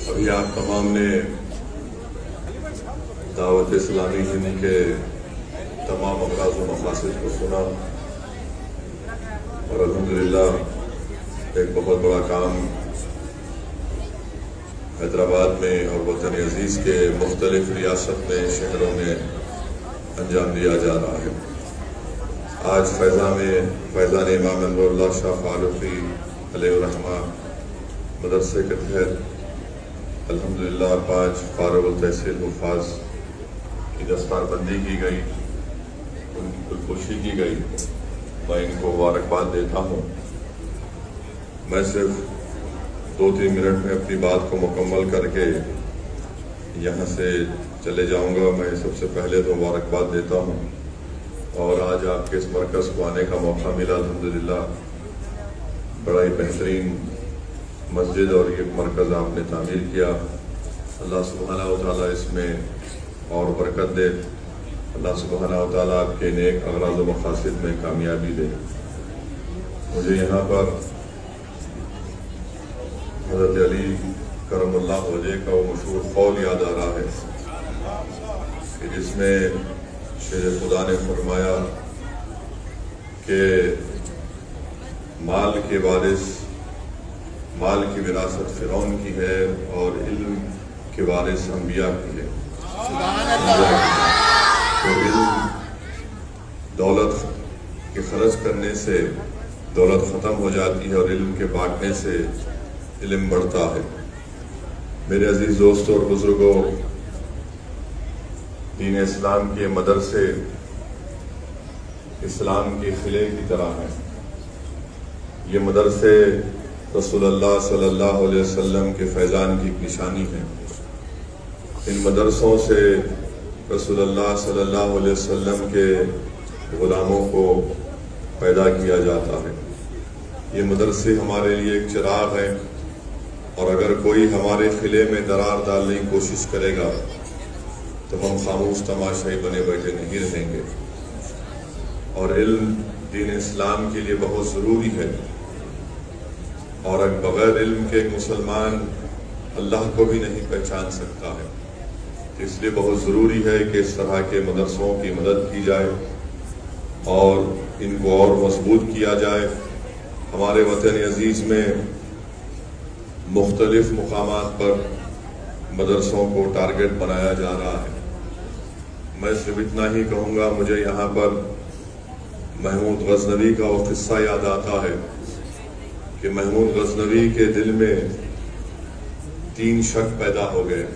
ابھی آپ تمام نے دعوت اسلامی ہند کے تمام امراض و مقاصد کو سنا اور الحمدللہ ایک بہت بڑا کام حیدرآباد میں اور وطن عزیز کے مختلف ریاست میں شہروں میں انجام دیا جا رہا ہے۔ آج فیضان امام انور اللہ شاہ فاروقی علیہ الرحمہ مدرسے کے تحت الحمدللہ 5 فارغ التحصیل حفاظ کی دستار بندی کی گئی، ان کی کلکوشی کی گئی۔ میں ان کو مبارکباد دیتا ہوں۔ میں صرف 2-3 منٹ میں اپنی بات کو مکمل کر کے یہاں سے چلے جاؤں گا۔ میں سب سے پہلے تو مبارکباد دیتا ہوں، اور آج آپ کے اس مرکز کو آنے کا موقع ملا الحمدللہ۔ بڑا ہی بہترین مسجد اور یہ مرکز آپ نے تعمیر کیا۔ اللہ سبحانہ و تعالیٰ اس میں اور برکت دے۔ اللہ سبحانہ و تعالیٰ آپ کے نیک اغراض و مقاصد میں کامیابی دے۔ مجھے یہاں پر حضرت علی کرم اللہ وجہ کا وہ مشہور قول یاد آ رہا ہے کہ جس میں شیر خدا نے فرمایا کہ مال کے وارث، مال کی وراثت فرعون کی ہے اور علم کے وارث انبیاء کی ہے۔ تو علم، دولت کے خرچ کرنے سے دولت ختم ہو جاتی ہے اور علم کے بانٹنے سے علم بڑھتا ہے۔ میرے عزیز دوستوں اور بزرگوں، دین اسلام کے مدرسے اسلام کے قلعے کی طرح ہیں۔ یہ مدرسے رسول اللہ صلی اللہ علیہ وسلم کے فیضان کی نشانی ہیں۔ ان مدرسوں سے رسول اللہ صلی اللہ علیہ وسلم کے غلاموں کو پیدا کیا جاتا ہے۔ یہ مدرسے ہمارے لیے ایک چراغ ہیں، اور اگر کوئی ہمارے قلعے میں درار ڈالنے کی کوشش کرے گا تو ہم خاموش تماشائی بنے بیٹھے نہیں رہیں گے۔ اور علم دین اسلام کے لیے بہت ضروری ہے، اور بغیر علم کے ایک مسلمان اللہ کو بھی نہیں پہچان سکتا ہے۔ اس لیے بہت ضروری ہے کہ اس طرح کے مدرسوں کی مدد کی جائے اور ان کو اور مضبوط کیا جائے۔ ہمارے وطن عزیز میں مختلف مقامات پر مدرسوں کو ٹارگٹ بنایا جا رہا ہے۔ میں صرف اتنا ہی کہوں گا، مجھے یہاں پر محمود غزنوی کا وہ قصہ یاد آتا ہے کہ محمود غزنوی کے دل میں 3 شک پیدا ہو گئے۔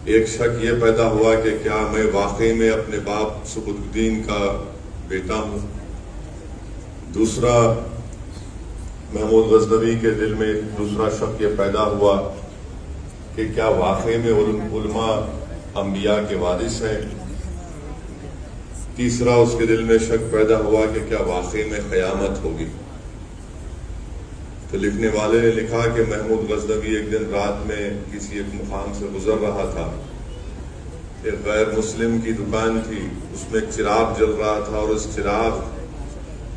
ایک شک یہ پیدا ہوا کہ کیا میں واقعی میں اپنے باپ سبکت الدین کا بیٹا ہوں۔ دوسرا، محمود غزنوی کے دل میں دوسرا شک یہ پیدا ہوا کہ کیا واقعی میں علماء انبیاء کے وارث ہیں۔ تیسرا، اس کے دل میں شک پیدا ہوا کہ کیا واقعی میں قیامت ہوگی۔ تو لکھنے والے نے لکھا کہ محمود غزنوی ایک دن رات میں کسی ایک مقام سے گزر رہا تھا۔ ایک غیر مسلم کی دکان تھی، اس میں چراغ جل رہا تھا، اور اس چراغ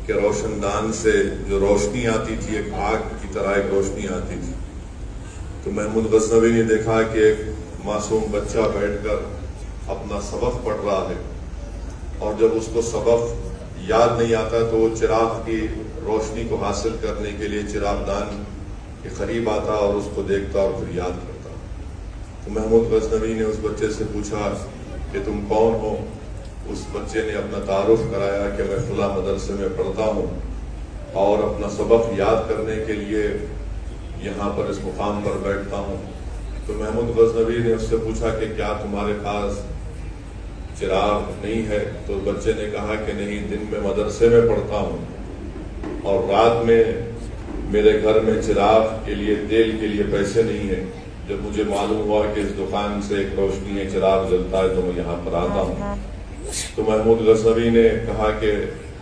کے روشن دان سے جو روشنی آتی تھی ایک آگ کی طرح ایک روشنی آتی تھی۔ تو محمود غزنوی نے دیکھا کہ ایک معصوم بچہ بیٹھ کر اپنا سبق پڑھ رہا ہے، اور جب اس کو سبق یاد نہیں آتا تو وہ چراغ کی روشنی کو حاصل کرنے کے لیے چراغ دان کے قریب آتا اور اس کو دیکھتا اور پھر یاد کرتا۔ تو محمود غزنوی نے اس بچے سے پوچھا کہ تم کون ہو؟ اس بچے نے اپنا تعارف کرایا کہ میں فلاں مدرسے میں پڑھتا ہوں اور اپنا سبق یاد کرنے کے لیے یہاں پر اس مقام پر بیٹھتا ہوں۔ تو محمود غزنوی نے اس سے پوچھا کہ کیا تمہارے پاس چراغ نہیں ہے؟ تو بچے نے کہا کہ نہیں، دن میں مدرسے میں پڑھتا ہوں اور رات میں میرے گھر میں چراغ کے لیے، تیل کے لیے پیسے نہیں ہیں۔ جب مجھے معلوم ہوا کہ اس دکان سے ایک روشنی ہے، چراغ جلتا ہے، تو میں یہاں پر آتا ہوں۔ تو محمود غزنوی نے کہا کہ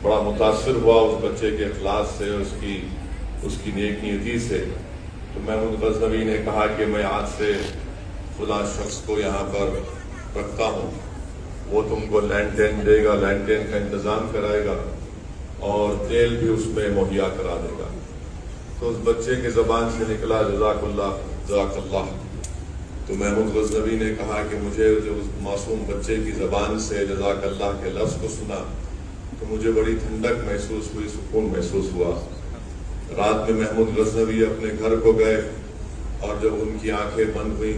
بڑا متاثر ہوا اس بچے کے اخلاص سے، اس کی نیک نیتی سے۔ تو محمود غزنوی نے کہا کہ میں آج سے فلاں شخص کو یہاں پر رکھتا ہوں، وہ تم کو لینٹین دے گا، لینٹین کا انتظام کرائے گا اور تیل بھی اس میں مہیا کرا دے گا۔ تو اس بچے کی زبان سے نکلا جزاک اللہ جزاک اللہ۔ تو محمود غزنوی نے کہا کہ مجھے جو اس معصوم بچے کی زبان سے جزاک اللہ کے لفظ کو سنا تو مجھے بڑی ٹھنڈک محسوس ہوئی، سکون محسوس ہوا۔ رات میں محمود غزنوی اپنے گھر کو گئے اور جب ان کی آنکھیں بند ہوئیں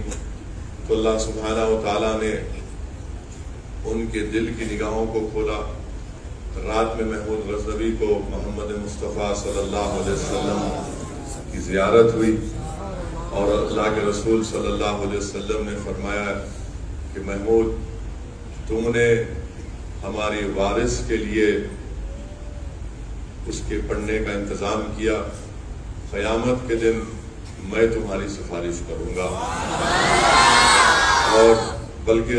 تو اللہ سبحانہ و تعالیٰ نے ان کے دل کی نگاہوں کو کھولا۔ رات میں محمود غزنوی کو محمد مصطفیٰ صلی اللہ علیہ وسلم کی زیارت ہوئی اور اللہ کے رسول صلی اللہ علیہ وسلم نے فرمایا کہ محمود تم نے ہماری وارث کے لیے اس کے پڑھنے کا انتظام کیا، قیامت کے دن میں تمہاری سفارش کروں گا۔ اور بلکہ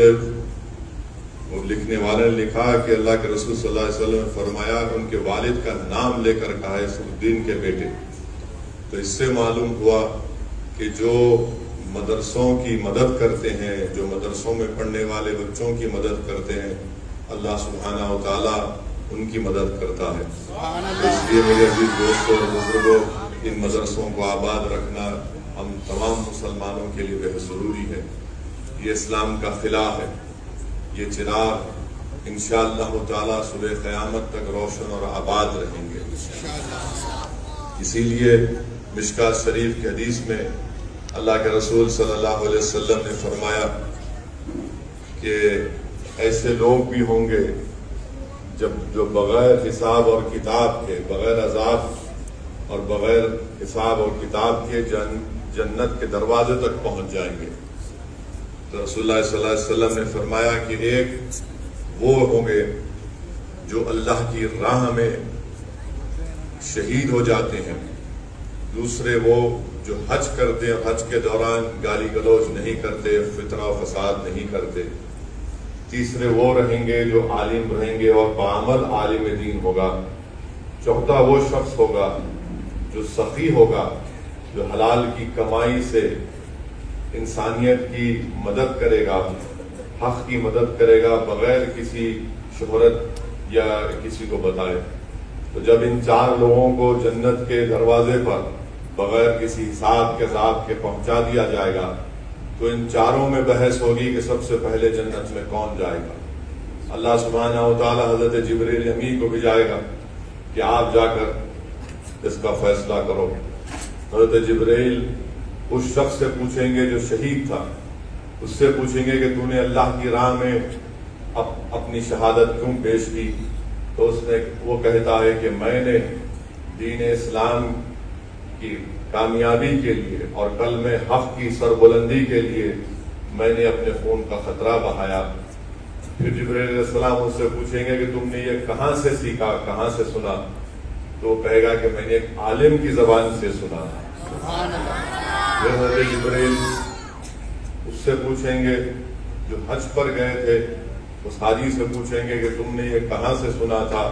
وہ لکھنے والے نے لکھا کہ اللہ کے رسول صلی اللہ علیہ وسلم نے فرمایا ان کے والد کا نام لے کر کہا ہے سعودین کے بیٹے۔ تو اس سے معلوم ہوا کہ جو مدرسوں کی مدد کرتے ہیں، جو مدرسوں میں پڑھنے والے بچوں کی مدد کرتے ہیں، اللہ سبحانہ و تعالیٰ ان کی مدد کرتا ہے۔ اس لیے میرے عزیز دوستوں اور بزرگوں، ان مدرسوں کو آباد رکھنا ہم تمام مسلمانوں کے لیے بہت ضروری ہے۔ یہ اسلام کا خلا ہے، یہ چراغ انشاءاللہ تعالیٰ صبح قیامت تک روشن اور آباد رہیں گے۔ اسی لیے مشکات شریف کی حدیث میں اللہ کے رسول صلی اللہ علیہ وسلم نے فرمایا کہ ایسے لوگ بھی ہوں گے جو بغیر حساب اور کتاب کے، بغیر عذاب اور بغیر حساب اور کتاب کے جنت کے دروازے تک پہنچ جائیں گے۔ تو رسول اللہ صلی اللہ علیہ وسلم نے فرمایا کہ ایک وہ ہوں گے جو اللہ کی راہ میں شہید ہو جاتے ہیں، دوسرے وہ جو حج کرتے ہیں، حج کے دوران گالی گلوچ نہیں کرتے، فتنہ و فساد نہیں کرتے، تیسرے وہ رہیں گے جو عالم رہیں گے اور بعمل عالم دین ہوگا، چوتھا وہ شخص ہوگا جو سخی ہوگا، جو حلال کی کمائی سے انسانیت کی مدد کرے گا، حق کی مدد کرے گا بغیر کسی شہرت یا کسی کو بتائے۔ تو جب ان چار لوگوں کو جنت کے دروازے پر بغیر کسی حساب کے عذاب کے پہنچا دیا جائے گا تو ان چاروں میں بحث ہوگی کہ سب سے پہلے جنت میں کون جائے گا۔ اللہ سبحانہ و تعالیٰ حضرت جبریل امی کو بھیجائے گا کہ آپ جا کر اس کا فیصلہ کرو۔ حضرت جبریل اس شخص سے پوچھیں گے جو شہید تھا، اس سے پوچھیں گے کہ تو نے اللہ کی راہ میں اپنی شہادت کیوں پیش کی؟ تو وہ کہتا ہے کہ میں نے دین اسلام کی کامیابی کے لیے اور کلمہ حق کی سربلندی کے لیے میں نے اپنے خون کا خطرہ بہایا۔ پھر جبرائیل علیہ السلام ان سے پوچھیں گے کہ تم نے یہ کہاں سے سیکھا، کہاں سے سنا؟ تو وہ کہے گا کہ میں نے ایک عالم کی زبان سے سنا۔ حضرت جبرائیل اس سے پوچھیں گے جو حج پر گئے تھے، اس حاجی سے پوچھیں گے کہ تم نے یہ کہاں سے سنا تھا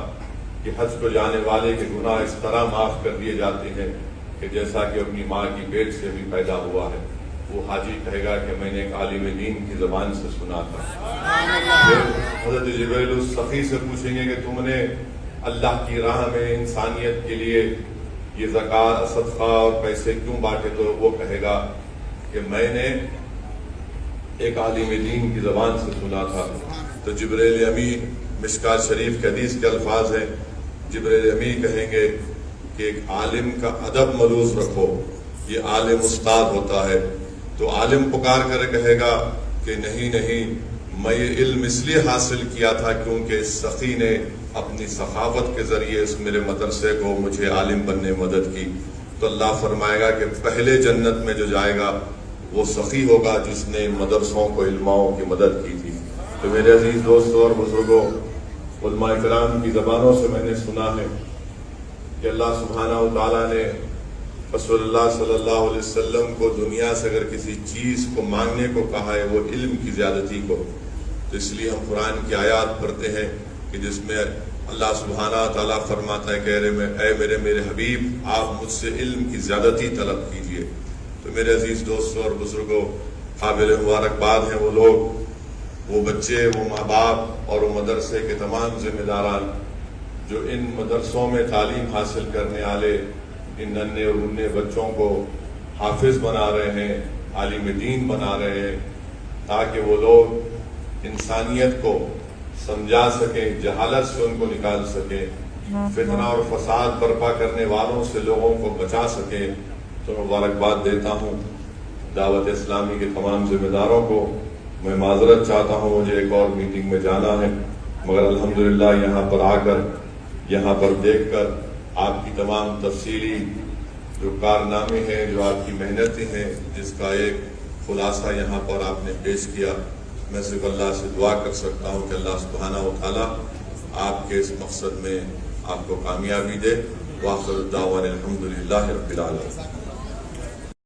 کہ حج کو جانے والے کے گناہ اس طرح معاف کر دیے جاتے ہیں کہ جیسا کہ اپنی ماں کی پیٹ سے بھی پیدا ہوا ہے؟ وہ حاجی کہے گا کہ میں نے ایک عالم دین کی زبان سے سنا تھا۔ پھر حضرت جبرائیل اس سخی سے پوچھیں گے کہ تم نے اللہ کی راہ میں انسانیت کے لیے یہ زکوٰۃ، صدقہ اور پیسے کیوں بانٹے؟ تو وہ کہے گا کہ میں نے ایک عالم دین کی زبان سے سنا تھا۔ تو جبرائیل امی، مشکات شریف کے حدیث کے الفاظ ہیں، جبرائیل امی کہیں گے کہ ایک عالم کا ادب ملوز رکھو، یہ عالم استاد ہوتا ہے۔ تو عالم پکار کر کہے گا کہ نہیں، میں یہ علم اس لیے حاصل کیا تھا کیونکہ اس سخی نے اپنی سخاوت کے ذریعے اس میرے مدرسے کو، مجھے عالم بننے میں مدد کی۔ تو اللہ فرمائے گا کہ پہلے جنت میں جو جائے گا وہ سخی ہوگا جس نے مدرسوں کو، علماؤں کی مدد کی تھی۔ تو میرے عزیز دوستوں اور بزرگوں، علماء کرام کی زبانوں سے میں نے سنا ہے کہ اللہ سبحانہ و تعالیٰ نے رسول اللہ صلی اللہ علیہ وسلم کو دنیا سے اگر کسی چیز کو مانگنے کو کہا ہے وہ علم کی زیادتی کو، تو اس لیے ہم قرآن کی آیات پڑھتے ہیں کہ جس میں اللہ سبحانہ و تعالیٰ فرماتا ہے کہ اے میرے حبیب، آپ مجھ سے علم کی زیادتی طلب کیجئے۔ تو میرے عزیز دوستوں اور بزرگوں، قابل مبارکباد ہیں وہ لوگ، وہ بچے، وہ ماں باپ اور وہ مدرسے کے تمام ذمہ داران جو ان مدرسوں میں تعلیم حاصل کرنے والے ان ننھے اور منھے بچوں کو حافظ بنا رہے ہیں، عالم دین بنا رہے ہیں، تاکہ وہ لوگ انسانیت کو سمجھا سکیں، جہالت سے ان کو نکال سکیں، فتنہ اور فساد برپا کرنے والوں سے لوگوں کو بچا سکیں۔ تو مبارکباد دیتا ہوں دعوت اسلامی کے تمام ذمہ داروں کو۔ میں معذرت چاہتا ہوں، مجھے ایک اور میٹنگ میں جانا ہے، مگر الحمدللہ یہاں پر آ کر، یہاں پر دیکھ کر آپ کی تمام تفصیلی جو کارنامے ہیں، جو آپ کی محنتیں ہیں، جس کا ایک خلاصہ یہاں پر آپ نے پیش کیا، میں صرف اللہ سے دعا کر سکتا ہوں کہ اللہ سبحانہ و تعالیٰ آپ کے اس مقصد میں آپ کو کامیابی دے۔ وآخر الدعوانا الحمدللہ رب العالمین۔